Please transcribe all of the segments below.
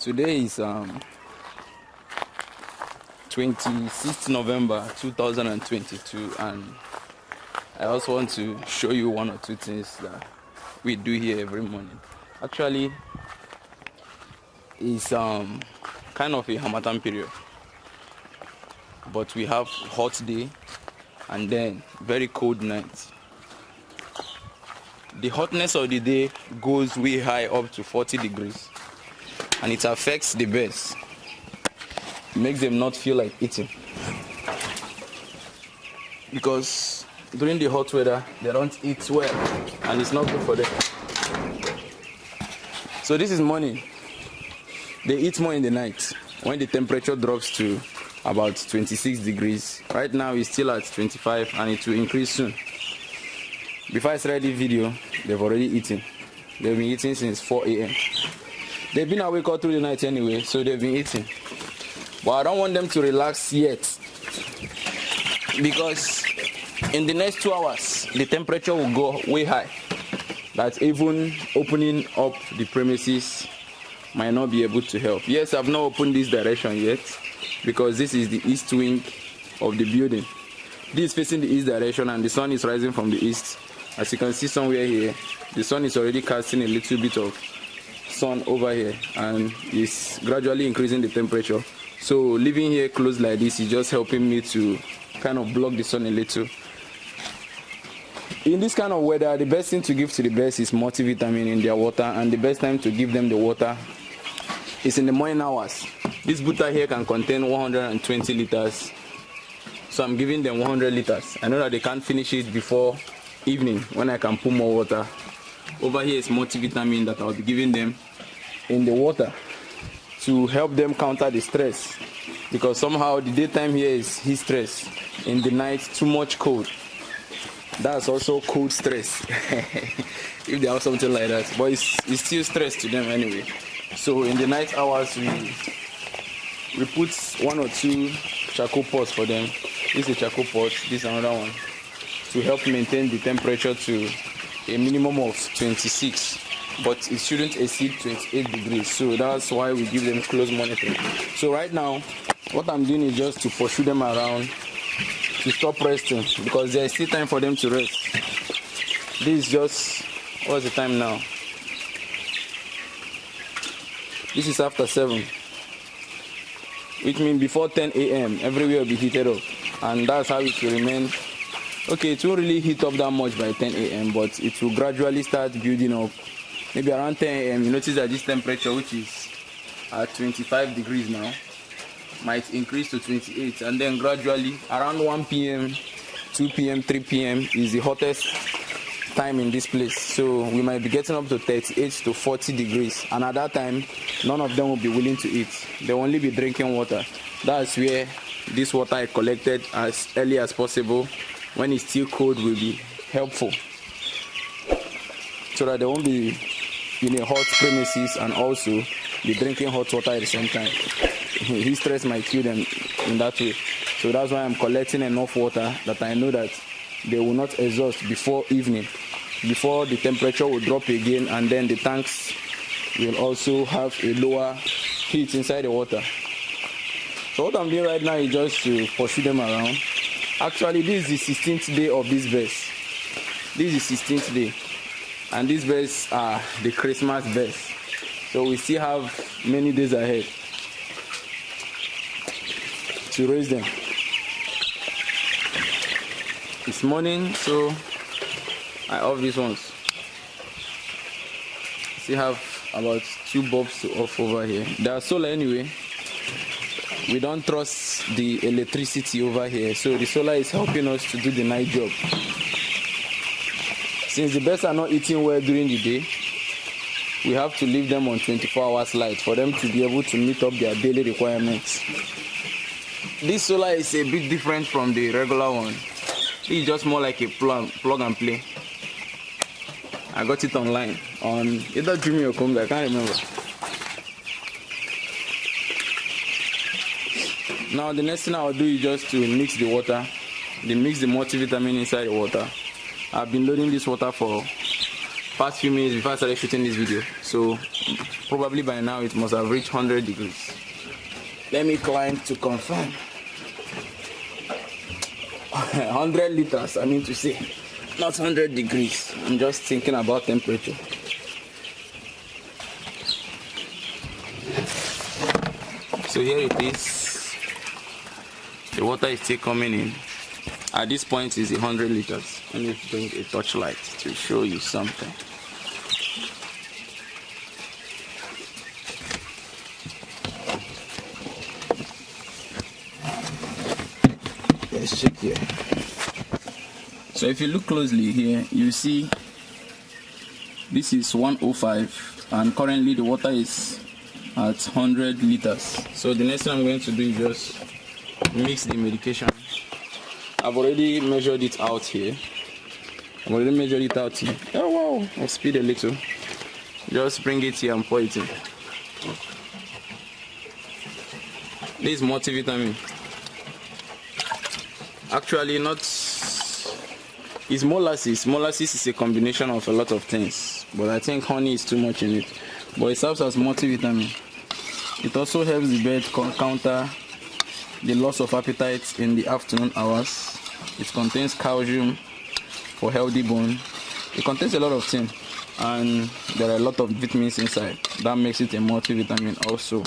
Today is 26th November 2022, and I also want to show you one or two things that we do here every morning. Actually, it's kind of a Harmattan period, but we have hot day and then very cold night. The hotness of the day goes way high, up to 40 degrees, and it affects the birds. It makes them not feel like eating, because during the hot weather they don't eat well and it's not good for them. So this is morning. They eat more in the night when the temperature drops to about 26 degrees. Right now it's still at 25 and it will increase soon. Before I started the video, they've already eaten. They've been eating since 4 a.m. They've been awake all through the night anyway, so they've been eating. But I don't want them to relax yet, because in the next 2 hours, the temperature will go way high. That even opening up the premises might not be able to help. Yes, I've not opened this direction yet, because this is the east wing of the building. This is facing the east direction and the sun is rising from the east. As you can see somewhere here, the sun is already casting a little bit of sun over here and is gradually increasing the temperature. So living here close like this is just helping me to kind of block the sun a little. In this kind of weather, the best thing to give to the birds is multivitamin in their water, and the best time to give them the water is in the morning hours. This butter here can contain 120 liters, so I'm giving them 100 liters. I know that they can't finish it before evening when I can put more water. Over here is multivitamin that I'll be giving them in the water to help them counter the stress, because somehow the daytime here is heat stress, in the night too much cold. That's also cold stress if they have something like that, but it's still stress to them anyway. So in the night hours we put 1 or 2 charcoal pots for them. This is a charcoal pot, this is another one, to help maintain the temperature to a minimum of 26, but it shouldn't exceed 28 degrees. So that's why we give them close monitoring. So right now what I'm doing is just to pursue them around to stop resting, because there's still time for them to rest. This is just, what's the time now? This is after 7, which means before 10 a.m. everywhere will be heated up, and that's how it will remain. Okay, it won't really heat up that much by 10 a.m., but it will gradually start building up. Maybe around 10 a.m. you notice that this temperature, which is at 25 degrees now, might increase to 28, and then gradually around 1 p.m., 2 p.m., 3 p.m. is the hottest time in this place. So we might be getting up to 38 to 40 degrees, and at that time none of them will be willing to eat. They'll only be drinking water. That's where this water I collected as early as possible when it's still cold will be helpful, so that they won't be in a hot premises and also be drinking hot water at the same time. Heat stress might kill them in that way. So that's why I'm collecting enough water that I know that they will not exhaust before evening, before the temperature will drop again, and then the tanks will also have a lower heat inside the water. So what I'm doing right now is just to pursue them around. Actually, this is the 16th day of these birds. This is the 16th day, and these birds are the Christmas birds. So we still have many days ahead to raise them. It's morning, so I off these ones. Still have about 2 bulbs to off over here. They are solar anyway. We don't trust the electricity over here, so the solar is helping us to do the night job. Since the birds are not eating well during the day, we have to leave them on 24 hours light for them to be able to meet up their daily requirements. This solar is a bit different from the regular one. It's just more like a plug and play. I got it online on either Jimmy or Konga, I can't remember. Now the next thing I'll do is just to mix the water. Mix the multivitamin inside the water. I've been loading this water for past few minutes before I started shooting this video. So Probably by now it must have reached 100 degrees. Let me climb to confirm. 100 liters, I mean to say, not 100 degrees. I'm just thinking about temperature. So here it is. The water is still coming in. At this point is 100 liters. Let me bring a torchlight to show you something. Let's check here. So if you look closely here, you see this is 105 and currently the water is at 100 liters. So the next thing I'm going to do is just mix the medication. I've already measured it out here. Oh wow, I'll speed a little. Just bring it here and pour it in. This is multivitamin. Actually not, it's molasses. Molasses is a combination of a lot of things, but I think honey is too much in it. But it serves as multivitamin. It also helps the bird counter the loss of appetite in the afternoon hours. It contains calcium for healthy bone. It contains a lot of things, and there are a lot of vitamins inside. That makes it a multivitamin also.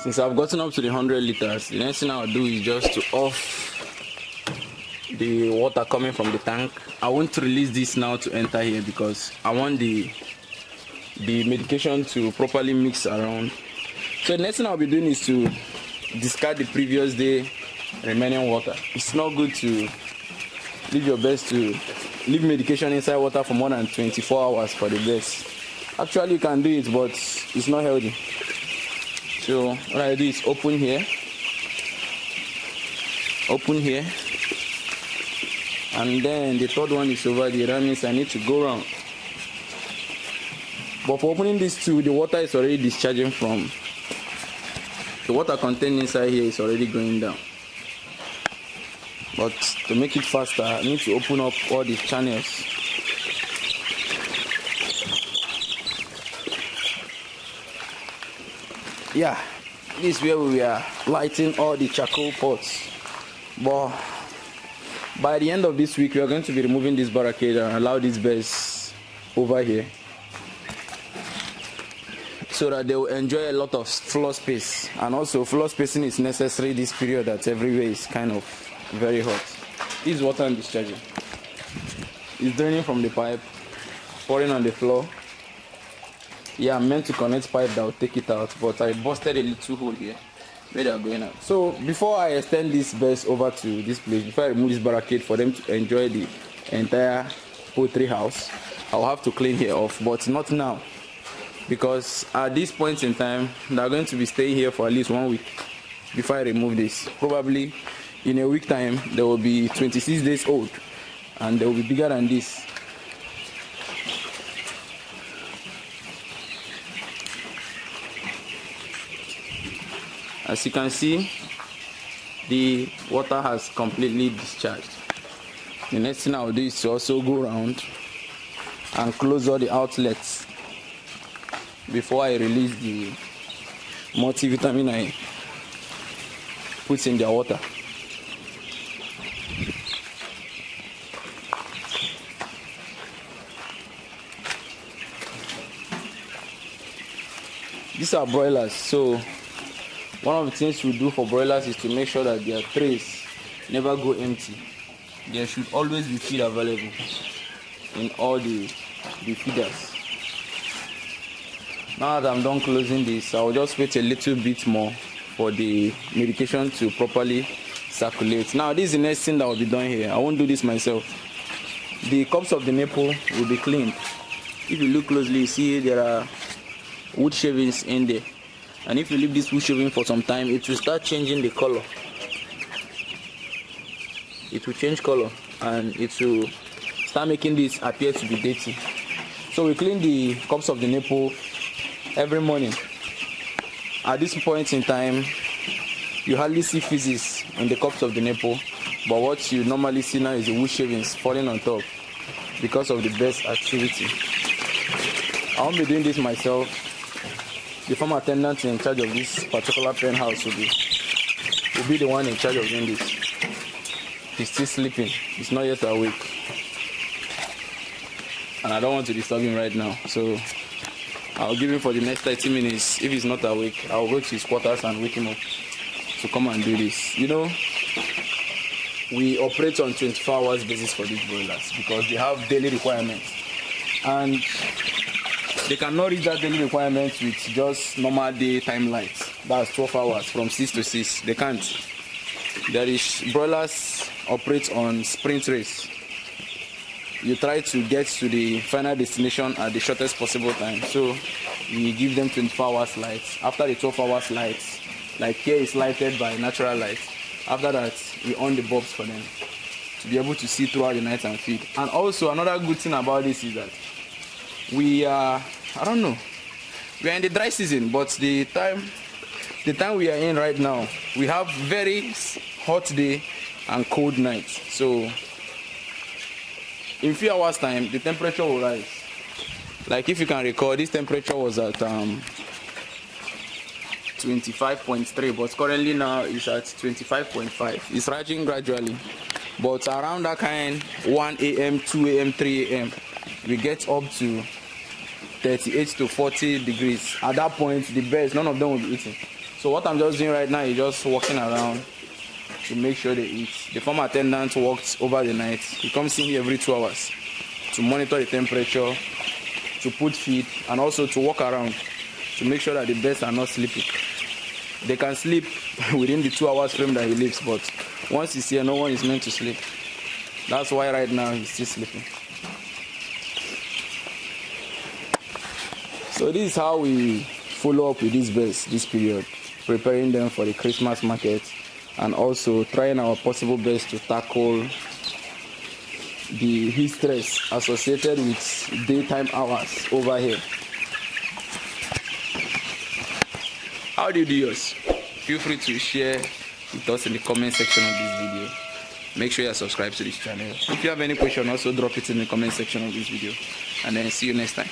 Since I've gotten up to the 100 liters, the next thing I'll do is just to off the water coming from the tank. I won't release this now to enter here because I want the medication to properly mix around. So the next thing I'll be doing is to discard the previous day remaining water. It's not good to leave your best to leave medication inside water for more than 24 hours for the best. Actually you can do it, but it's not healthy. So what I do is open here, and then the third one is over there. That means I need to go around. But for opening these two, the water is already discharging from the water contained inside here is already going down. But to make it faster, I need to open up all these channels. Yeah, this is where we are lighting all the charcoal pots. But by the end of this week, we are going to be removing this barricade and allow these birds over here so that they will enjoy a lot of floor space. And also floor spacing is necessary this period that everywhere is kind of very hot. This is water and discharging. It's draining from the pipe, pouring on the floor. Yeah, I'm meant to connect pipe that will take it out, but I busted a little hole here where they are going out. So before I extend this birds over to this place, before I remove this barricade for them to enjoy the entire poultry house, I'll have to clean here off, but not now, because at this point in time they're going to be staying here for at least 1 week before I remove this. Probably in a week time they will be 26 days old and they will be bigger than this. As you can see, the water has completely discharged. The next thing I will do is to also go around and close all the outlets before I release the multivitamin I put in their water. These are broilers, so one of the things we do for broilers is to make sure that their trays never go empty. There should always be feed available in all the feeders. Now that I'm done closing this, I'll just wait a little bit more for the medication to properly circulate. Now this is the next thing that will be done here. I won't do this myself. The cups of the nipple will be cleaned. If you look closely, you see there are wood shavings in there, and if you leave this wood shaving for some time, it will start changing the color. It will change color and it will start making this appear to be dirty. So we clean the cups of the nipple every morning. At this point in time, you hardly see feces in the cups of the nipple, but what you normally see now is the wood shavings falling on top because of the best activity. I won't be doing this myself. The farm attendant in charge of this particular pen house will be the one in charge of doing this. He's still sleeping. He's not yet awake. And I don't want to disturb him right now. So I'll give him for the next 30 minutes. If he's not awake, I'll go to his quarters and wake him up to come and do this. You know, we operate on 24 hours basis for these broilers because they have daily requirements. And they cannot reach that daily requirement with just normal daytime lights. That's 12 hours from 6 to 6. They can't. Broilers operate on sprint race. You try to get to the final destination at the shortest possible time. So we give them 24 hours lights. After the 12 hours lights, like here is lighted by natural light. After that, we on the bulbs for them to be able to see throughout the night and feed. And also another good thing about this is that we are, we are in the dry season, but the time we are in right now, we have very hot day and cold nights. So in few hours time, the temperature will rise. Like if you can recall, this temperature was at 25.3, but currently now it's at 25.5. It's rising gradually, but around that kind 1 a.m., 2 a.m., 3 a.m., we get up to 38 to 40 degrees. At that point, the birds, none of them will be eating. So what I'm just doing right now is just walking around to make sure they eat. The farm attendant works over the night. He comes in here every 2 hours to monitor the temperature, to put feed, and also to walk around to make sure that the birds are not sleeping. They can sleep within the 2 hours frame that he lives, but once he's here, no one is meant to sleep. That's why right now he's still sleeping. So this is how we follow up with these birds this period, preparing them for the Christmas market and also trying our possible best to tackle the heat stress associated with daytime hours over here. How do you do yours? Feel free to share with us in the comment section of this video. Make sure you are subscribed to this channel. If you have any question, also drop it in the comment section of this video. And then see you next time.